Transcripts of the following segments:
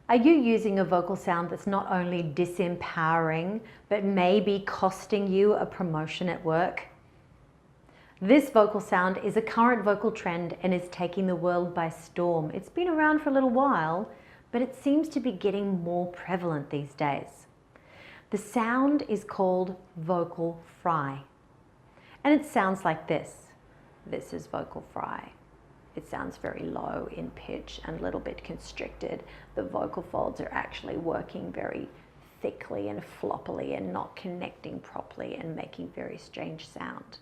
Are you using a vocal sound that's not only disempowering, but maybe costing you a promotion at work? This vocal sound is a current vocal trend and is taking the world by storm. It's been around for a little while, but it seems to be getting more prevalent these days. The sound is called vocal fry, and it sounds like this. This is vocal fry. It sounds very low in pitch and a little bit constricted. The vocal folds are actually working very thickly and floppily and not connecting properly and making very strange sound.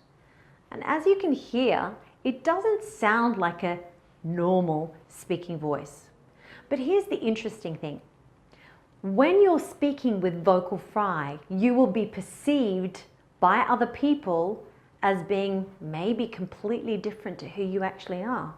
And as you can hear, it doesn't sound like a normal speaking voice. But here's the interesting thing. When you're speaking with vocal fry, you will be perceived by other people as being maybe completely different to who you actually are.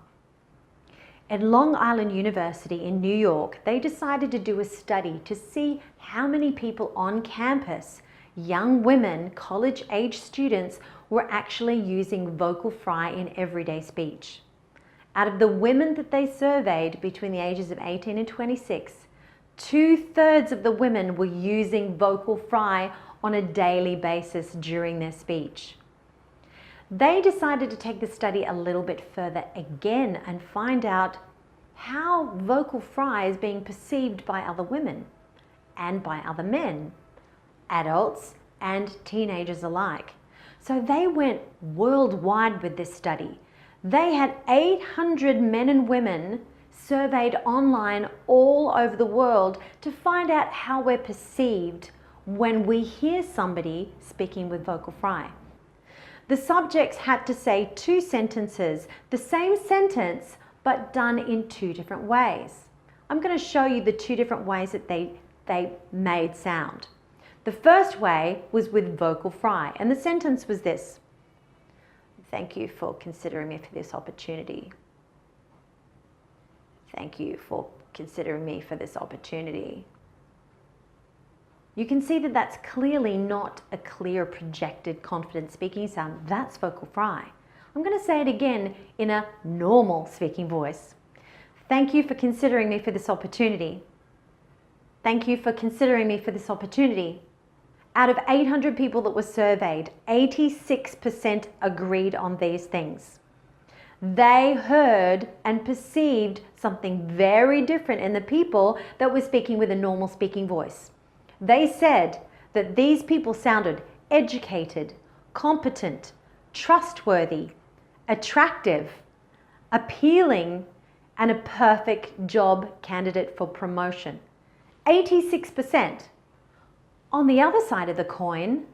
At Long Island University in New York, they decided to do a study to see how many people on campus, young women, college-age students, were actually using vocal fry in everyday speech. Out of the women that they surveyed between the ages of 18 and 26, 2/3 of the women were using vocal fry on a daily basis during their speech. They decided to take the study a little bit further again and find out how vocal fry is being perceived by other women and by other men, adults and teenagers alike. So they went worldwide with this study. They had 800 men and women surveyed online all over the world to find out how we're perceived when we hear somebody speaking with vocal fry. The subjects had to say 2 sentences, the same sentence, but done in 2 different ways. I'm going to show you the 2 different ways that they made sound. The first way was with vocal fry, and the sentence was this: "Thank you for considering me for this opportunity. Thank you for considering me for this opportunity." You can see that that's clearly not a clear, projected, confident speaking sound. That's vocal fry. I'm going to say it again in a normal speaking voice. Thank you for considering me for this opportunity. Thank you for considering me for this opportunity. Out of 800 people that were surveyed, 86% agreed on these things. They heard and perceived something very different in the people that were speaking with a normal speaking voice. They said that these people sounded educated, competent, trustworthy, attractive, appealing, and a perfect job candidate for promotion. 86%. On the other side of the coin,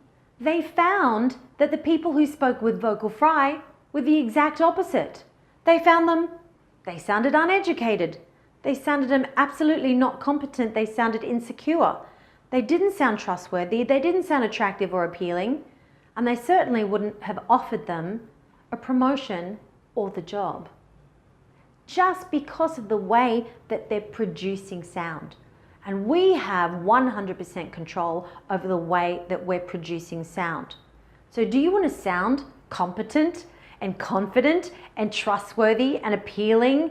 they found that the people who spoke with vocal fry were the exact opposite. They sounded uneducated. They sounded absolutely not competent. They sounded insecure. They didn't sound trustworthy, they didn't sound attractive or appealing, and they certainly wouldn't have offered them a promotion or the job. Just because of the way that they're producing sound. And we have 100% control over the way that we're producing sound. So do you want to sound competent and confident and trustworthy and appealing,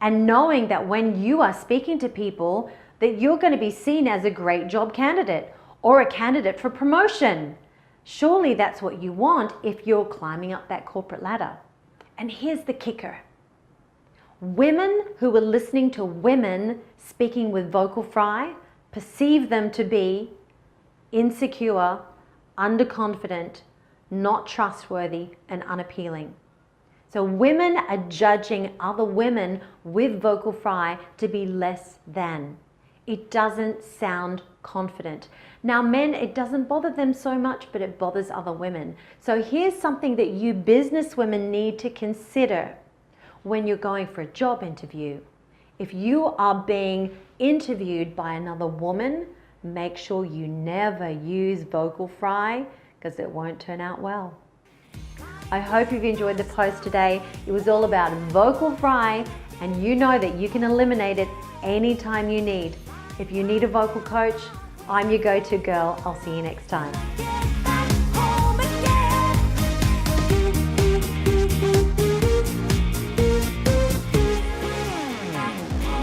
and knowing that when you are speaking to people that you're going to be seen as a great job candidate or a candidate for promotion? Surely that's what you want if you're climbing up that corporate ladder. And here's the kicker. Women who are listening to women speaking with vocal fry perceive them to be insecure, underconfident, not trustworthy, and unappealing. So women are judging other women with vocal fry to be less than. It doesn't sound confident. Now men, it doesn't bother them so much, but it bothers other women. So here's something that you business women need to consider when you're going for a job interview. If you are being interviewed by another woman, make sure you never use vocal fry, because it won't turn out well. I hope you've enjoyed the post today. It was all about vocal fry, and you know that you can eliminate it anytime you need. If you need a vocal coach, I'm your go-to girl. I'll see you next time.